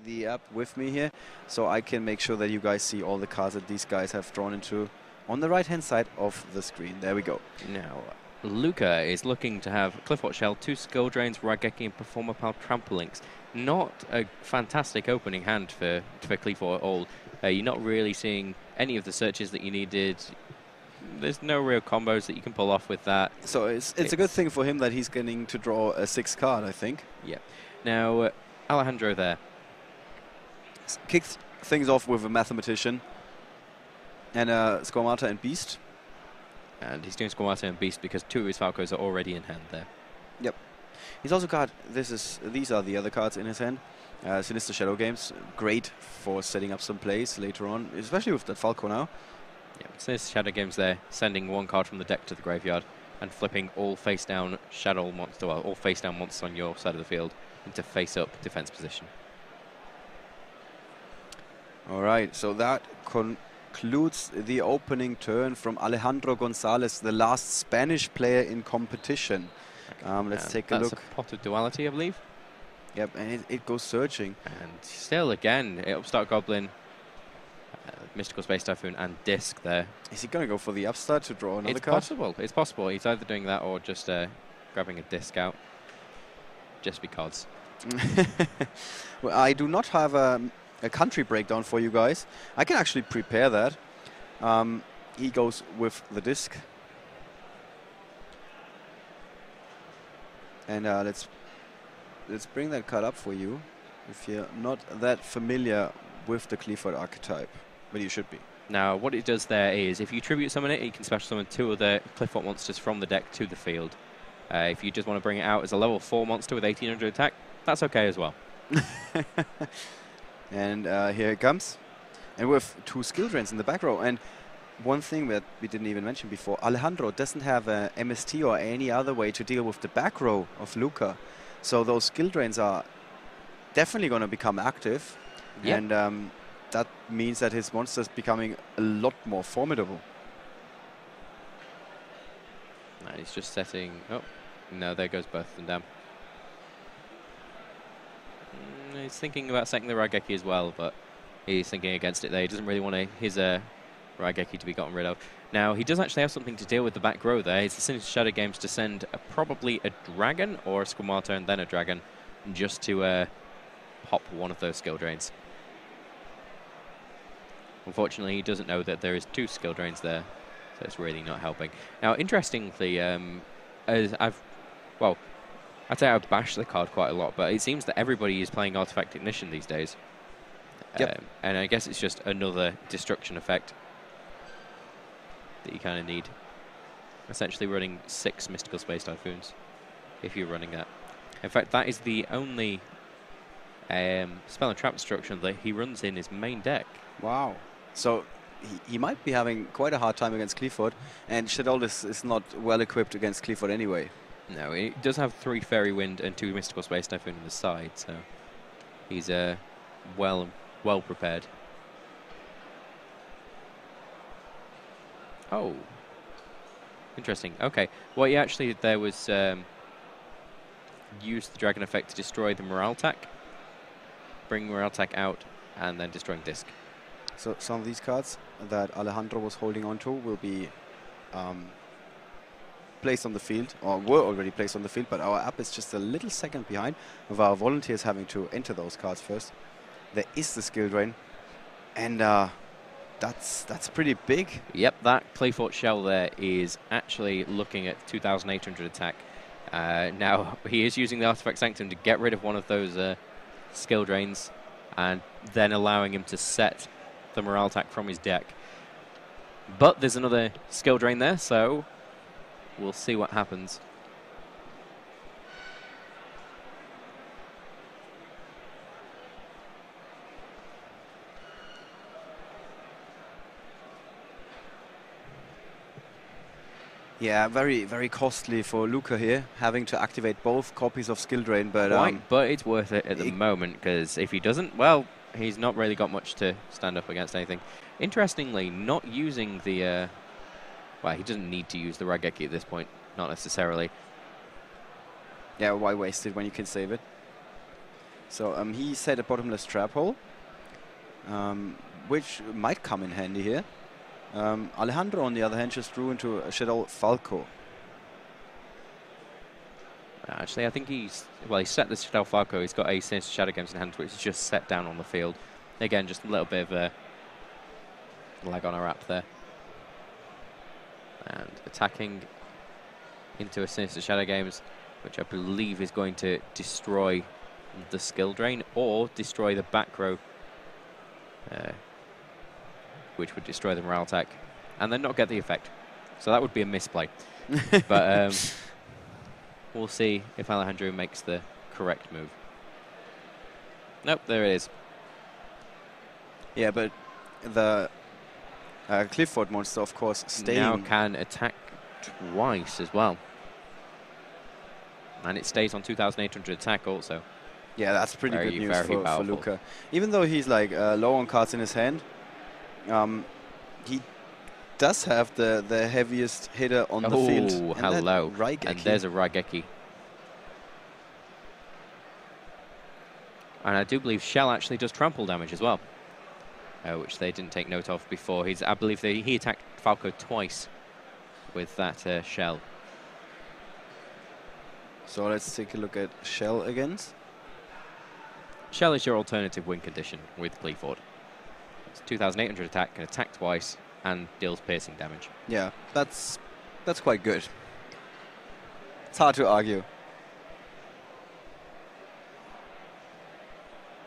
the app with me here, so I can make sure that you guys see all the cards that these guys have drawn into on the right-hand side of the screen. There we go. Now, Luca is looking to have Qliphort Shell, 2 Skill Drains, Raigeki, and Performer Pal Trampolinks. Not a fantastic opening hand for Qliphort at all. You're not really seeing any of the searches that you needed. There's no real combos that you can pull off with that. So it's a good thing for him that he's getting to draw a 6th card, I think. Yeah. Now, Alejandro there. Kicks things off with a Mathematician and Squamata and Beast. And he's doing Squamata and Beast because 2 of his Falcos are already in hand there. Yep. He's also got, these are the other cards in his hand. Sinister Shadow Games, great for setting up some plays later on, especially with that Falco now. Yeah, Sinister Shadow Games there, sending 1 card from the deck to the graveyard and flipping all face-down Shaddoll monster, well, all face-down monsters on your side of the field into face-up defense position. All right, so that concludes the opening turn from Alejandro Gonzalez, the last Spanish player in competition. Let's take a look. That's a Pot of Duality, I believe. Yep, and it goes searching. And still, again, Upstart Goblin, Mystical Space Typhoon, and Disc there. Is he going to go for the Upstart to draw another card? It's possible. It's possible. He's either doing that or just grabbing a Disc out. Just because. Well, I do not have a country breakdown for you guys. I can actually prepare that. He goes with the Disc. And let's bring that card up for you if you're not that familiar with the Qliphort archetype, but you should be. Now, what it does there is, if you tribute summon it, you can special summon 2 other Qliphort monsters from the deck to the field. If you just want to bring it out as a level 4 monster with 1800 attack, that's okay as well. And here it comes. And with 2 skill drains in the back row. And one thing that we didn't even mention before, Alejandro doesn't have a MST or any other way to deal with the back row of Luca. So those skill drains are definitely going to become active. Yep. And that means that his monster is becoming a lot more formidable. He's just setting... Oh, no, there goes both of them down. He's thinking about setting the Raigeki as well, but he's thinking against it there. He doesn't really want his Raigeki to be gotten rid of. Now, he does actually have something to deal with the back row there. It's the Sinister Shadow Games to send probably a dragon or a Squamata and then a dragon just to pop one of those skill drains. Unfortunately, he doesn't know that there is 2 skill drains there, so it's really not helping. Now, interestingly, I'd say I've bashed the card quite a lot, but it seems that everybody is playing Artifact Ignition these days. Yep. And I guess it's just another destruction effect that you kind of need. Essentially running 6 Mystical Space Typhoons, if you're running that. In fact, that is the only spell and trap destruction that he runs in his main deck. Wow. So he might be having quite a hard time against Qliphort, and Shaddoll is not well equipped against Qliphort anyway. No, he does have 3 Fairy Wind and 2 Mystical Space Typhoon on the side, so he's well prepared. Oh, interesting. Okay, what he actually did there was use the Dragon effect to destroy the Morale Tack, bring Morale Tack out, and then destroying Disc. So some of these cards that Alejandro was holding on to will be placed on the field, or were already placed on the field, but our app is just a little second behind, with our volunteers having to enter those cards first. There is the skill drain, and that's pretty big. Yep, that Qliphort Shell there is actually looking at 2,800 attack. Now, he is using the Artifact Sanctum to get rid of one of those skill drains, and then allowing him to set the Morale Attack from his deck. But there's another skill drain there, so we'll see what happens. Yeah, very, very costly for Luca here, having to activate both copies of skill drain. But but it's worth it at the moment, because if he doesn't, well, he's not really got much to stand up against anything. Interestingly, not using the... well, he doesn't need to use the Raigeki at this point, not necessarily. Yeah, why waste it when you can save it? So he set a bottomless trap hole, which might come in handy here. Alejandro, on the other hand, just drew into a Shaddoll Falco. Actually, I think he set the Shaddoll Falco. He's got a Sinister Shadow Games in hand, which is just set down on the field. Again, just a little bit of a lag on a wrap there. And attacking into a Sinister Shadow Games, which I believe is going to destroy the skill drain or destroy the back row, which would destroy the morale attack and then not get the effect. So that would be a misplay. But we'll see if Alejandro makes the correct move. Nope, there it is. Yeah, but the Qliphort monster, of course, staying. Now can attack twice as well. And it stays on 2,800 attack also. Yeah, that's pretty good news for powerful. Luca. Even though he's like low on cards in his hand, he does have the heaviest hitter on the field. Oh, hello. And there's a Raigeki. And I do believe Shell actually does trample damage as well, which they didn't take note of before. I believe he attacked Falco twice with that Shell. So let's take a look at Shell again. Shell is your alternative win condition with Qliphort. It's 2,800 attack, can attack twice, and deals piercing damage. Yeah, that's quite good. It's hard to argue.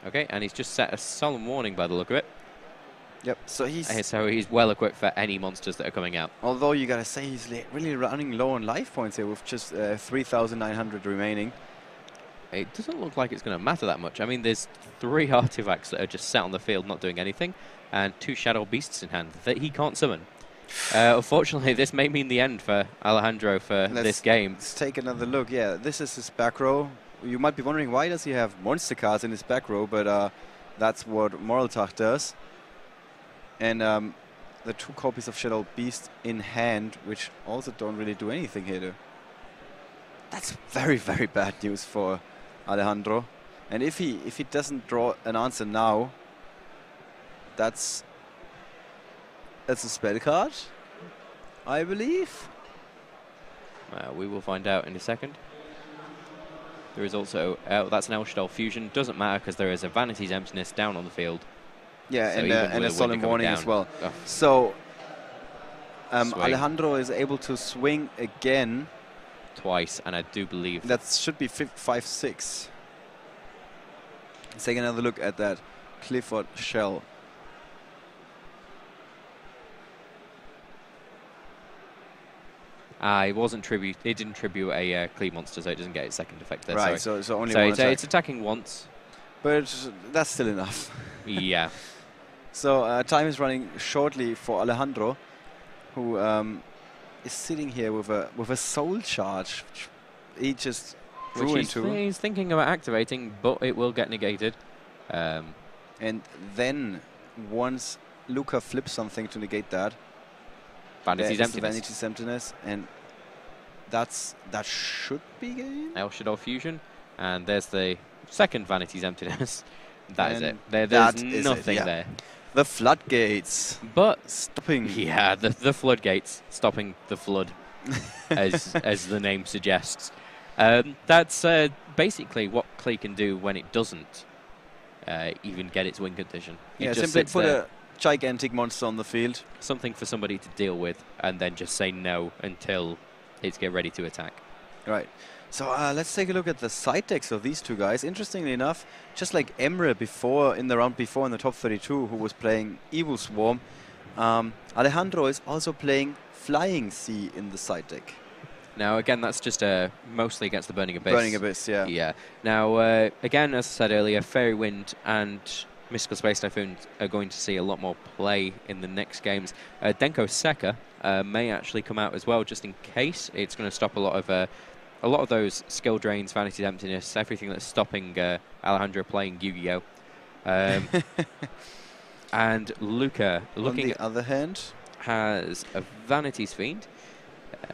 Okay, and he's just set a solemn warning by the look of it. Yep, so he's well equipped for any monsters that are coming out. Although you gotta say he's really running low on life points here with just 3,900 remaining. It doesn't look like it's going to matter that much. I mean, there's 3 artifacts that are just sat on the field not doing anything, and 2 Shadow Beasts in hand that he can't summon. Unfortunately, this may mean the end for Alejandro for this game. Let's take another look. Yeah, this is his back row. You might be wondering, why does he have monster cards in his back row? But that's what Moraltach does. And the 2 copies of Shadow Beast in hand, which also don't really do anything here, though. That's very, very bad news for Alejandro. And if he doesn't draw an answer now, that's a spell card, I believe. We will find out in a second. There is also that's an Shaddoll Fusion. Doesn't matter because there is a Vanity's Emptiness down on the field. Yeah, so and a solemn warning as well. Oh. So Alejandro is able to swing again. Twice, and I do believe that should be 5-6. Let's take another look at that Qliphort Shell. It wasn't tribute. It didn't tribute a Qli monster, so it doesn't get its second effect there. Right, sorry. so only one attack. It's attacking once, but that's still enough. Yeah. So time is running shortly for Alejandro, who is sitting here with a soul charge. He just drew into. He's thinking about activating, but it will get negated. And then once Luca flips something to negate that, Vanity's Emptiness, and that should be game. Shaddoll Fusion, and there's the second Vanity's Emptiness. That is it. There's nothing there. The floodgates, but stopping. Yeah, the floodgates, stopping the flood, as the name suggests. That's basically what Qli can do when it doesn't even get its win condition. Yeah, simply put a gigantic monster on the field. Something for somebody to deal with, and then just say no until it's get ready to attack. Right. So let's take a look at the side decks of these two guys. Interestingly enough, just like Emre before, in the round before in the top 32, who was playing Evil Swarm, Alejandro is also playing Flying Sea in the side deck. Now, again, that's just mostly against the Burning Abyss. Burning Abyss, yeah. Yeah. Now, again, as I said earlier, Fairy Wind and Mystical Space Typhoon are going to see a lot more play in the next games. Denko Sekka may actually come out as well, just in case. It's going to stop a lot of those skill drains, Vanity's Emptiness, everything that's stopping Alejandro playing Yu-Gi-Oh! And Luca, looking on the other hand, has a Vanity's Fiend,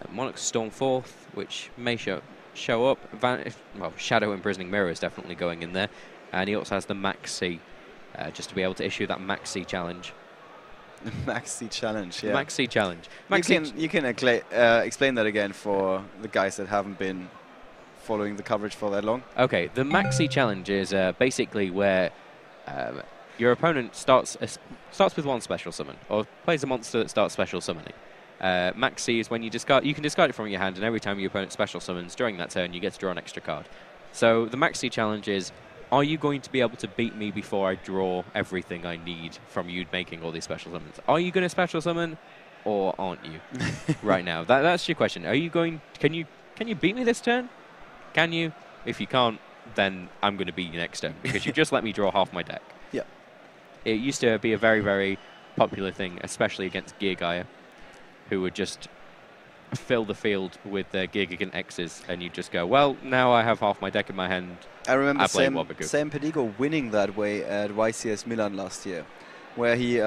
Monarch Stormforth, which may show up. Shadow Imprisoning Mirror is definitely going in there. And he also has the Maxi, just to be able to issue that Maxi challenge. Maxi challenge, yeah. Maxi challenge. You can explain that again for the guys that haven't been following the coverage for that long. Okay, the Maxi challenge is basically where your opponent starts with one special summon, or plays a monster that starts special summoning. Maxi is when you can discard it from your hand, and every time your opponent special summons during that turn, you get to draw an extra card. So the Maxi challenge is, are you going to be able to beat me before I draw everything I need from you making all these special summons? Are you going to special summon, or aren't you? Right now, that's your question. Are you going? Can you beat me this turn? Can you? If you can't, then I'm going to beat you next turn because you just let me draw half my deck. Yeah. It used to be a very, very popular thing, especially against Gear Gaia, who would just fill the field with their Gear Gigant X's, and you just go, well, now I have half my deck in my hand. I remember Sam Pedigo winning that way at YCS Milan last year, where he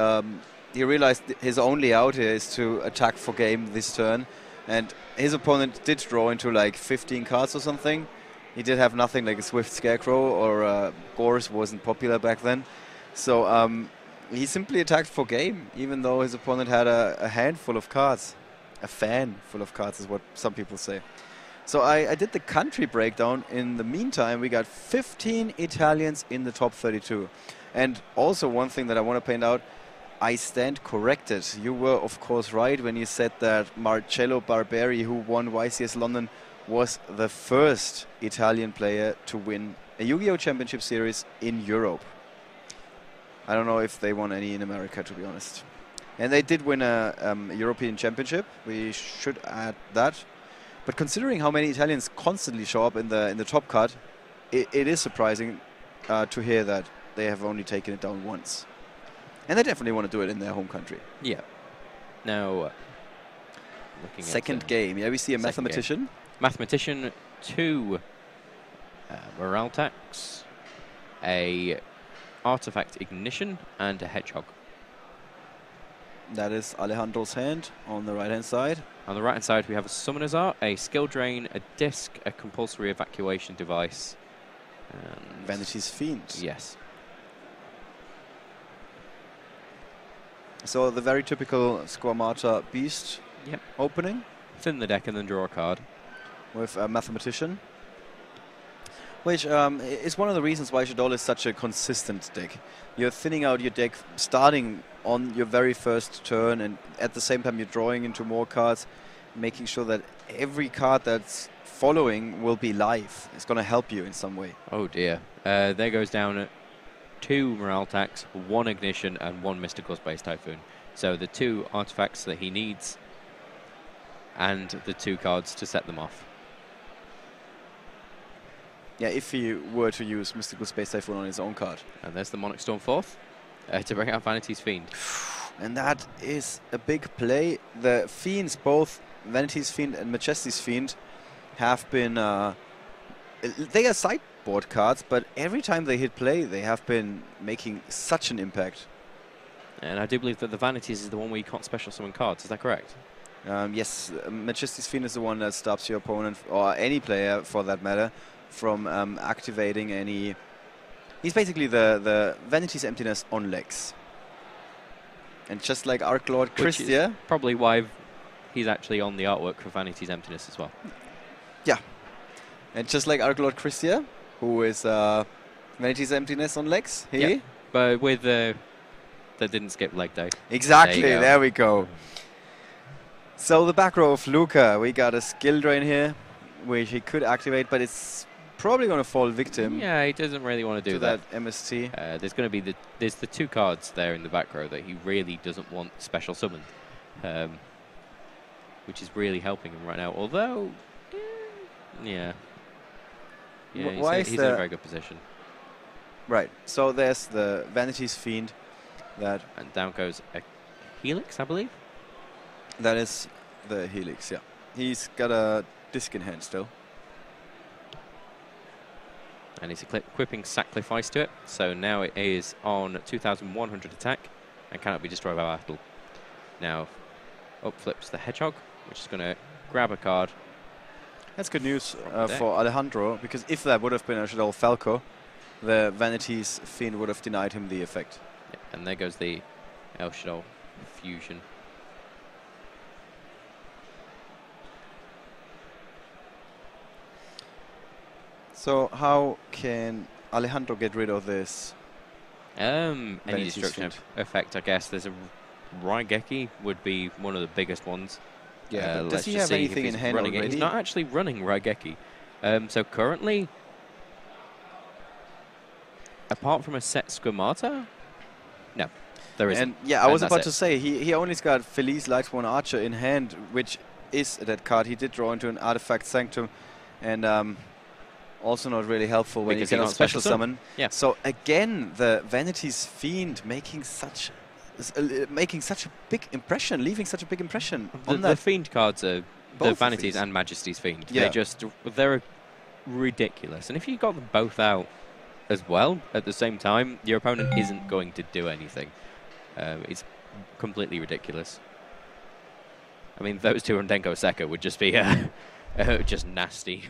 realized his only out here is to attack for game this turn, and his opponent did draw into like 15 cards or something. He did have nothing like a Swift Scarecrow, or Gores wasn't popular back then. So he simply attacked for game, even though his opponent had a handful of cards. A fan full of cards is what some people say. So I did the country breakdown. In the meantime, we got 15 Italians in the top 32. And also one thing that I want to point out, I stand corrected. You were, of course, right when you said that Marcello Barberi, who won YCS London, was the first Italian player to win a Yu-Gi-Oh! Championship Series in Europe. I don't know if they won any in America, to be honest. And they did win a European Championship. We should add that. But considering how many Italians constantly show up in the top card, it is surprising to hear that they have only taken it down once. And they definitely want to do it in their home country. Yeah. Now, looking second game. Yeah, we see a mathematician. Game. Mathematician, 2 morale tax, a artifact ignition, and a hedgehog. That is Alejandro's hand on the right-hand side. On the right-hand side, we have a Summoner's Art, a Skill Drain, a Disc, a Compulsory Evacuation Device. And Vanity's Fiend. Yes. So the very typical Squamata Beast opening. Thin the deck and then draw a card. With a Mathematician. Which is one of the reasons why Shaddoll is such a consistent deck. You're thinning out your deck starting on your very first turn, and at the same time you're drawing into more cards, making sure that every card that's following will be live. It's going to help you in some way. Oh dear. There goes down 2 morale tax, 1 ignition, and 1 mystical space typhoon. So the 2 artifacts that he needs, and the 2 cards to set them off. Yeah, if he were to use Mystical Space Typhoon on his own card. And there's the Monarch Storm 4th to bring out Vanity's Fiend. And that is a big play. The Fiends, both Vanity's Fiend and Majesty's Fiend, have been... they are sideboard cards, but every time they hit play, they have been making such an impact. And I do believe that the Vanities is the one where you can't special summon cards. Is that correct? Yes, Majesty's Fiend is the one that stops your opponent, or any player for that matter, from activating any... He's basically the Vanity's Emptiness on legs. And just like Arc Lord Christia... Probably why he's actually on the artwork for Vanity's Emptiness as well. Yeah. And just like Arc Lord Christia, who is Vanity's Emptiness on legs, yeah. But with that didn't skip leg day. Exactly, there we go. So the back row of Luca, we got a skill drain here, which he could activate, but it's probably going to fall victim. Yeah, he doesn't really want to do that MST. There's going to be there's the 2 cards there in the back row that he really doesn't want special summoned, which is really helping him right now. Although, yeah, he's in a very good position. Right. So there's the Vanity's Fiend, and down goes a Helix, I believe. That is the Helix. Yeah, he's got a disc in hand still. And he's equipping Sacrifice to it, so now it is on 2,100 attack and cannot be destroyed by battle. Now, up flips the Hedgehog, which is going to grab a card. That's good news for Alejandro, because if that would have been a Shaddoll Falco, the Vanity's Fiend would have denied him the effect. Yeah, and there goes the El Shaddoll fusion. So how can Alejandro get rid of this? Any Vanity's destruction Fiend. effect, I guess. There's a Raigeki would be one of the biggest ones. Yeah, but let's does he just have see if anything in he's hand running it. already? He's not actually running Raigeki. So currently, apart from a set Schemata, no, there isn't. And yeah, I was that's about it. to say, he only's got Felice Lightsworn Archer in hand, which is that card he did draw into an Artifact Sanctum, and also not really helpful when Because you he cannot can't special special summon. summon. Yeah. So again, the Vanity's Fiend making such a big impression, leaving such a big impression on The that. Fiend cards are Both the of Vanities these. and Majesty's Fiend. Yeah. They're ridiculous. And if you got them both out as well at the same time, your opponent isn't going to do anything. It's completely ridiculous. I mean, those two on Denko Seka would just be just nasty.